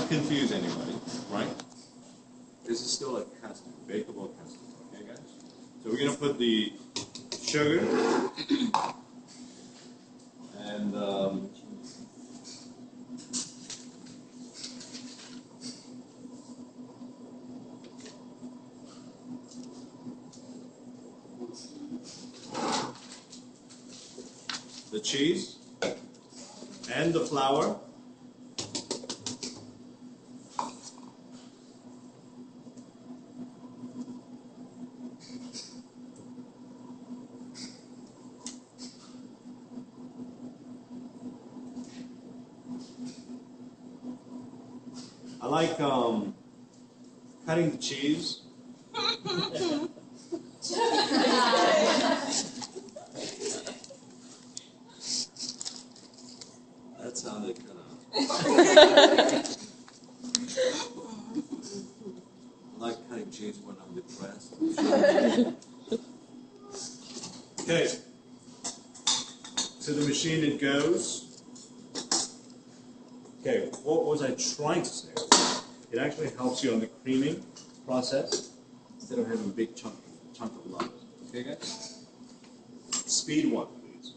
not confuse anybody, right? This is still a custard, bakeable custard. Okay, guys? So we're going to put the sugar and the cheese and the flour. I like cutting the cheese. That sounded kind of... I like cutting cheese when I'm depressed. Okay. To the machine it goes. Okay, what was I trying to say? It actually helps you on the creaming process instead of having a big chunk of lumps. Okay, guys? Speed 1, please.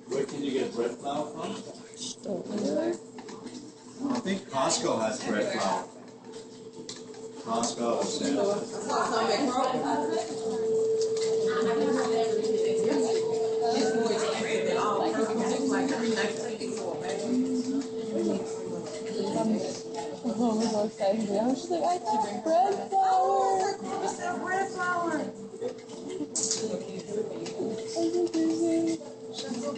Where can you get bread flour from? I think Costco has bread flour. Costco or Sam's. Oh, we're so excited. I was just like, I got bread flour. Bread flour.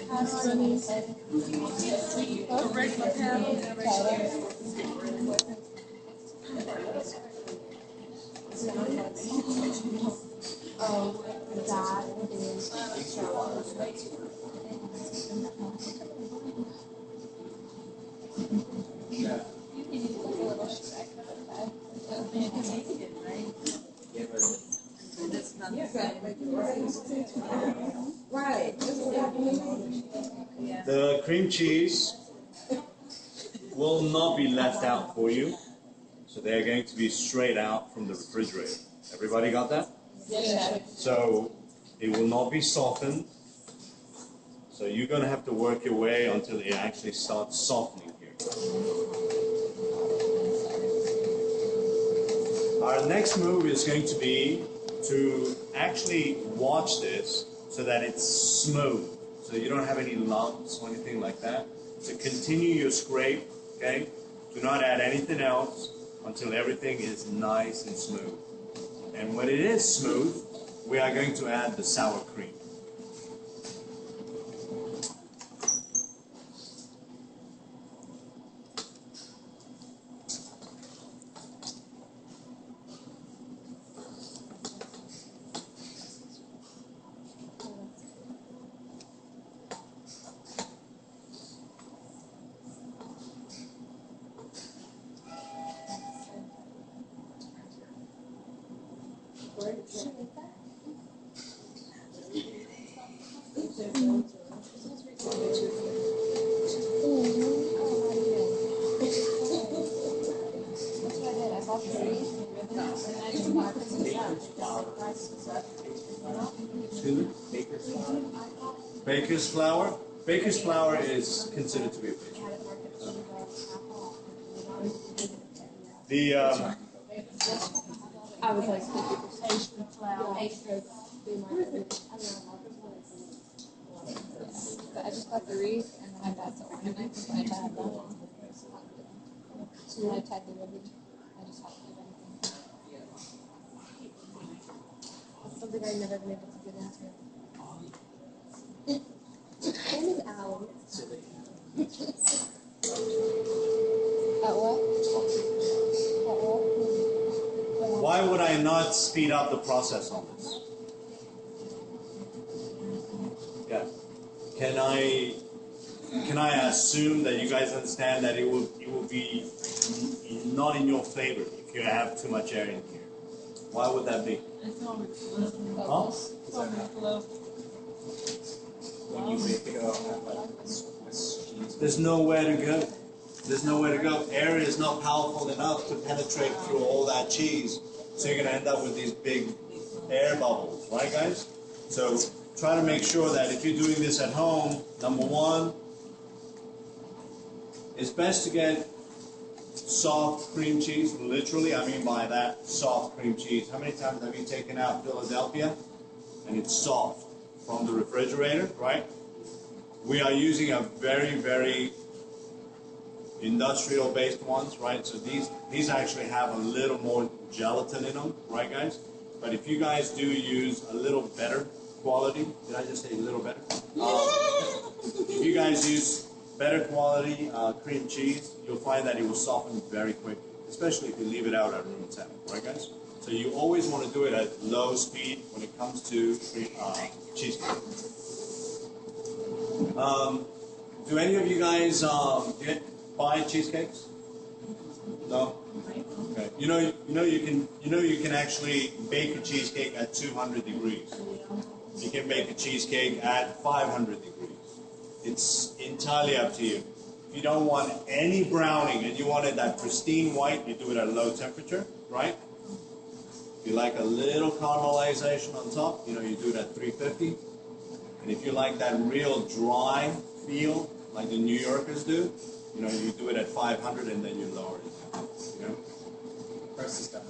That's funny. A regular paddle. Oh, that is. Yeah. Right. The cream cheese will not be left out for you. So they're going to be straight out from the refrigerator. Everybody got that? Yeah. So it will not be softened. So you're going to have to work your way until it actually starts softening here. Our next move is going to be to actually watch this so that it's smooth. So you don't have any lumps or anything like that. So continue your scrape, okay? Do not add anything else until everything is nice and smooth. And when it is smooth, we are going to add the sour cream. Baker's flour. Baker's flour is considered to be a baking. I was like, but I just got the wreath and then I got the ornaments and I tied them. So when I tied the ribbon, I just helped with everything. Something I've never been able to get into. His name is Alan. At what? At what? Why would I not speed up the process on this? can I assume that you guys understand that it will be not in your favor if you have too much air in here? Why would that be? Huh? When you make it like Swiss cheese. There's nowhere to go. There's nowhere to go. Air is not powerful enough to penetrate through all that cheese. So you're going to end up with these big air bubbles, right guys? So try to make sure that if you're doing this at home, number one, it's best to get soft cream cheese. Literally, I mean by that, soft cream cheese. How many times have you taken out Philadelphia and it's soft from the refrigerator, right? We are using a very, very industrial-based ones, right? So these actually have a little more gelatin in them, right, guys? But if you guys do use a little better quality, did I just say a little better? If you guys use better quality cream cheese, you'll find that it will soften very quickly, especially if you leave it out at room temp, right, guys? So you always want to do it at low speed when it comes to cheesecake. Do any of you guys buy cheesecakes? No. Okay. You know you can actually bake a cheesecake at 200 degrees. You can bake a cheesecake at 500 degrees. It's entirely up to you. If you don't want any browning and you want it that pristine white, you do it at a low temperature, right? If you like a little caramelization on top, you do it at 350. And if you like that real dry feel, like the New Yorkers do, you do it at 500 and then you lower it. Press is done.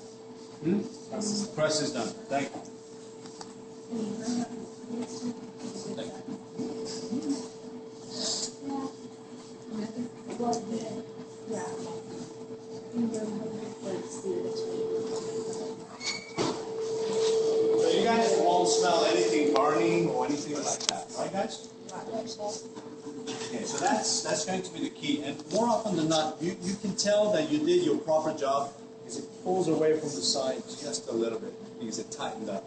Press is done. Thank you. Thank you. So you guys won't smell anything burning or anything like that, right, guys? Okay, so that's going to be the key. And more often than not, you can tell that you did your proper job because it pulls away from the side just a little bit because it tightened up.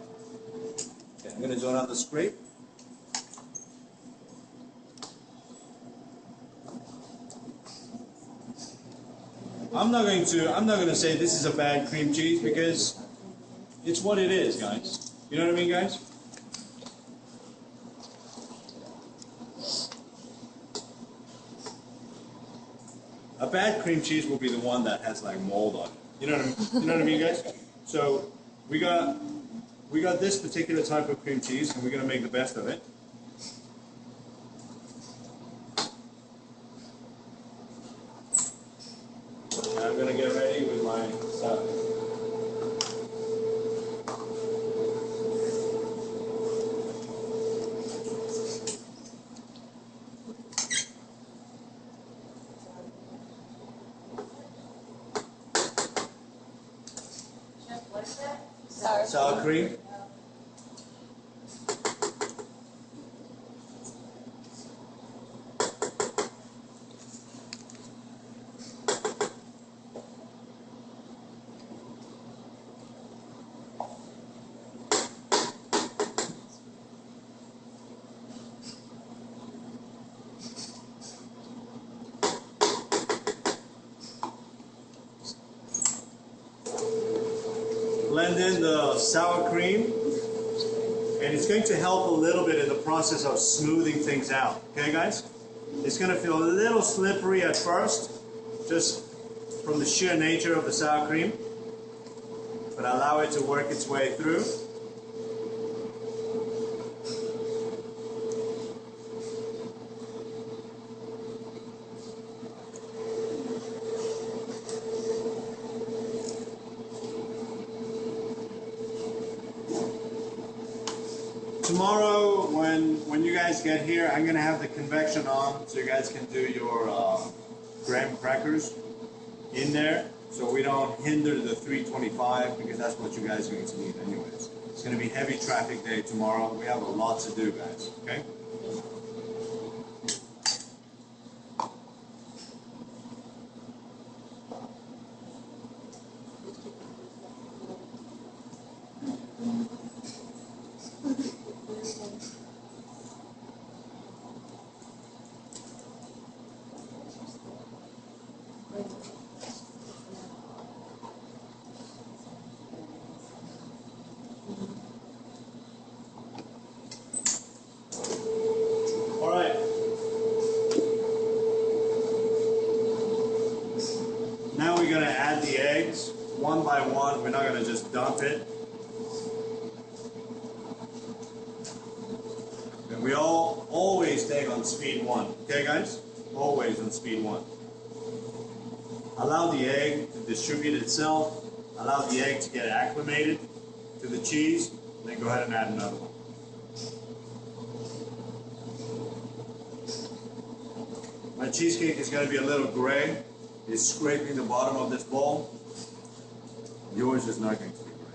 Okay, I'm going to do another scrape. I'm not going to say this is a bad cream cheese because it's what it is, guys. You know what I mean, guys? A bad cream cheese will be the one that has like mold on it. You know what I mean, guys? So we got this particular type of cream cheese, and we're going to make the best of it. And I'm going to get ready with my salad. Sour cream. Blend in the sour cream, and it's going to help a little bit in the process of smoothing things out. Okay, guys? It's going to feel a little slippery at first, just from the sheer nature of the sour cream, but allow it to work its way through. Tomorrow, when you guys get here, I'm going to have the convection on so you guys can do your graham crackers in there so we don't hinder the 325 because that's what you guys are going to need anyways. It's going to be heavy traffic day tomorrow. We have a lot to do, guys, okay? by one. We're not going to just dump it. And we all always stay on speed 1. Okay, guys? Always on speed 1. Allow the egg to distribute itself. Allow the egg to get acclimated to the cheese. And then go ahead and add another one. My cheesecake is going to be a little gray. It's scraping the bottom of this bowl. Yours is not going to be gray.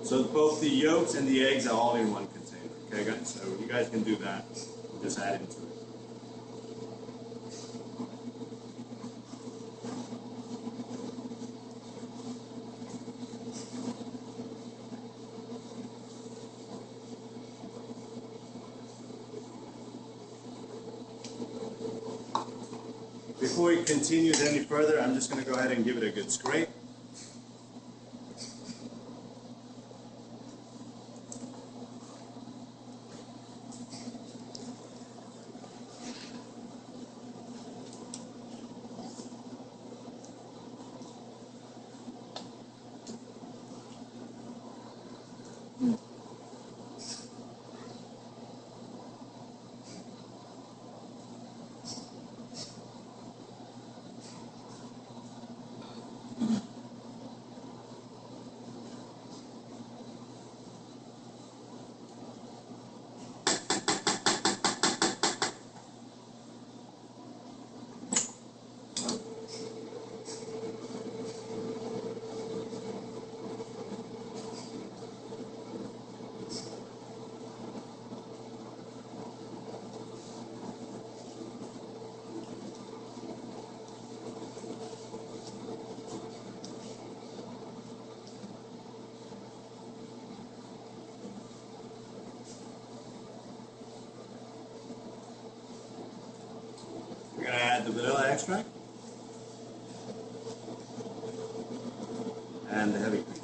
So both the yolks and the eggs are all in one container. Okay, guys? So you guys can do that. Just add into it. Before it continues any further, I'm just going to go ahead and give it a good scrape. We're going to add the vanilla extract and the heavy cream.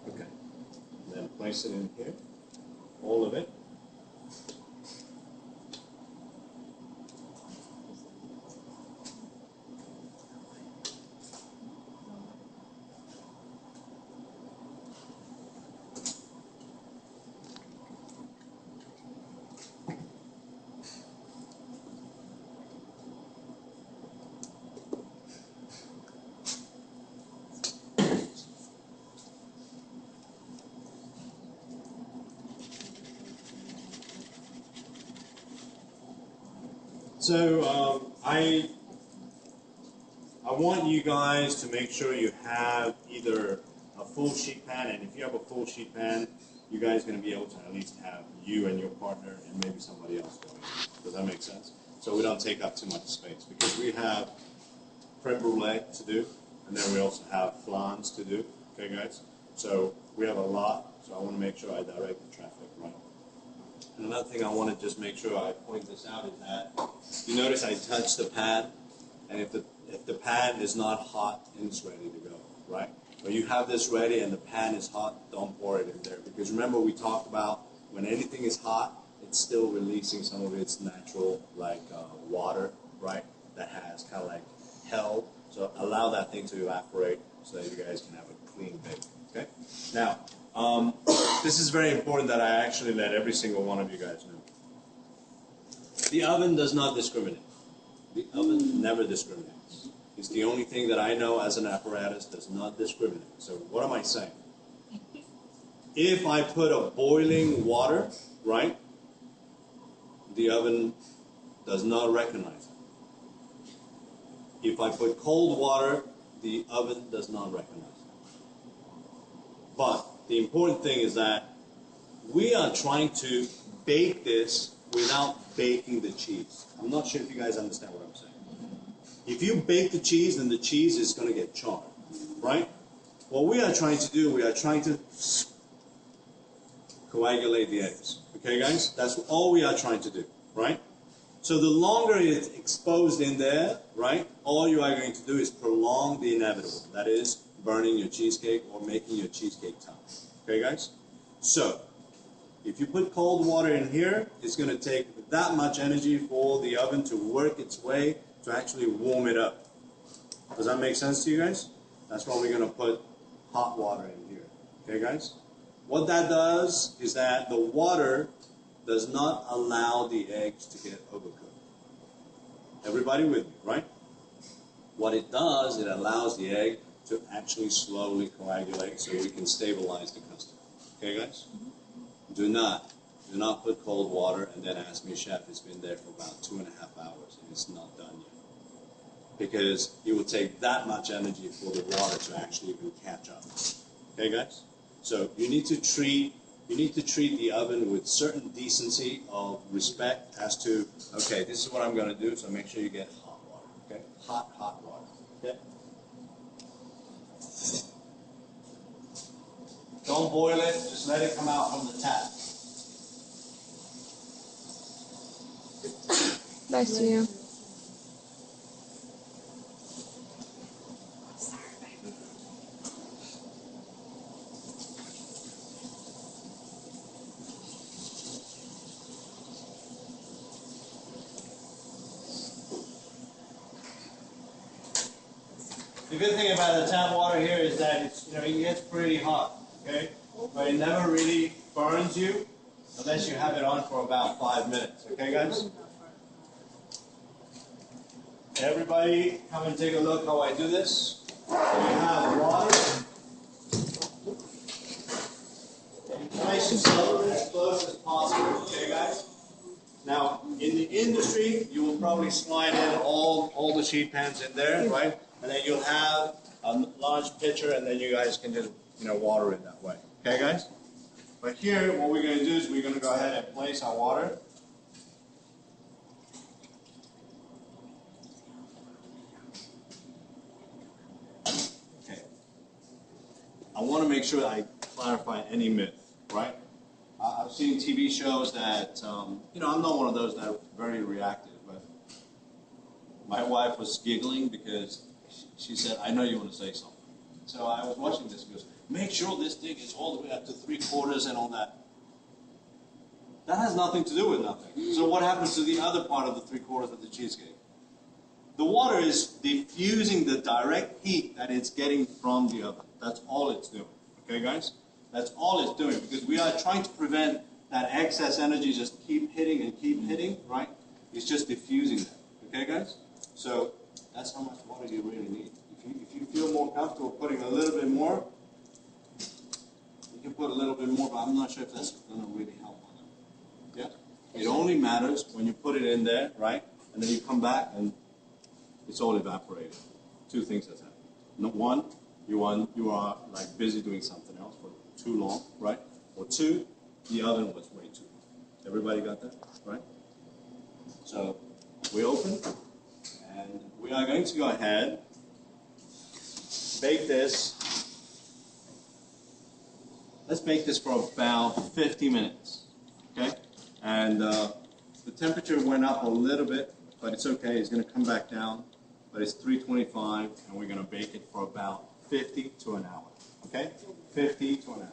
Okay, and then place it in here, all of it. So I want you guys to make sure you have either a full sheet pan, and if you have a full sheet pan, you guys are going to be able to at least have you and your partner and maybe somebody else going. Does that make sense? So we don't take up too much space, because we have creme brulee to do, and then we also have flans to do. Okay, guys? So we have a lot, so I want to make sure I direct the traffic right. And another thing I want to just make sure I point this out is that you notice I touch the pan, and if the pan is not hot, then it's ready to go, right? When you have this ready and the pan is hot, don't pour it in there, because remember we talked about when anything is hot, it's still releasing some of its natural water, right? that has kind of like held. So allow that thing to evaporate so that you guys can have a clean bake. Okay? Now, this is very important that I actually let every single one of you guys know. The oven does not discriminate. The oven never discriminates. It's the only thing that I know as an apparatus does not discriminate. So what am I saying? If I put a boiling water, right, the oven does not recognize it. If I put cold water, the oven does not recognize it. But the important thing is that we are trying to bake this without baking the cheese. I'm not sure if you guys understand what I'm saying. If you bake the cheese, then the cheese is going to get charred, right? What we are trying to do, we are trying to coagulate the eggs. Okay, guys? That's all we are trying to do, right? So the longer it's exposed in there, right, all you are going to do is prolong the inevitable. That is, burning your cheesecake or making your cheesecake tough. Okay, guys? So, if you put cold water in here, it's going to take that much energy for the oven to work its way to actually warm it up. Does that make sense to you guys? That's why we're going to put hot water in here. Okay, guys? What that does is that the water does not allow the eggs to get overcooked. Everybody with me, right? What it does, it allows the egg to actually slowly coagulate so we can stabilize the custard. Okay, guys? Do not put cold water and then ask me, Chef, it's been there for about 2.5 hours and it's not done yet. Because it will take that much energy for the water to actually even catch up. Okay, guys? So you need to treat the oven with certain decency of respect as to, okay, this is what I'm going to do, so make sure you get hot water. Okay? Hot water. Okay? Don't boil it, just let it come out from the tap. Nice to you. The good thing about the tap water here is that it's, it gets pretty hot, okay? But it never really burns you unless you have it on for about 5 minutes, okay, guys? Everybody, come and take a look how I do this. So you have water. Nice and slow, as close as possible, okay, guys? Now, in the industry, you will probably slide in all the sheet pans in there, right? And then you'll have a large pitcher, and then you guys can just, water it that way. Okay, guys? But here, what we're going to do is we're going to go ahead and place our water. Okay. I want to make sure I clarify any myth, right? I've seen TV shows that, I'm not one of those that are very reactive, but my wife was giggling because she said, I know you want to say something. So I was watching this and goes, make sure this thing is all the way up to 3/4 and all that. That has nothing to do with nothing. So what happens to the other part of the 3/4 of the cheesecake? The water is diffusing the direct heat that it's getting from the oven. That's all it's doing. Okay, guys? That's all it's doing, because we are trying to prevent that excess energy just keep hitting, right? It's just diffusing that. Okay, guys? So that's how much water you really need. If you feel more comfortable putting a little bit more, you can put a little bit more, but I'm not sure if that's going to really help on it. Yeah? It only matters when you put it in there, right? And then you come back and it's all evaporated. Two things that's happening. One, you are like busy doing something else for too long, right? Or two, the oven was way too long. Everybody got that, right? So we open, and we are going to go ahead, bake this. Let's bake this for about 50 minutes, okay? And the temperature went up a little bit, but it's okay. It's going to come back down, but it's 325, and we're going to bake it for about 50 to an hour, okay? 50 to an hour.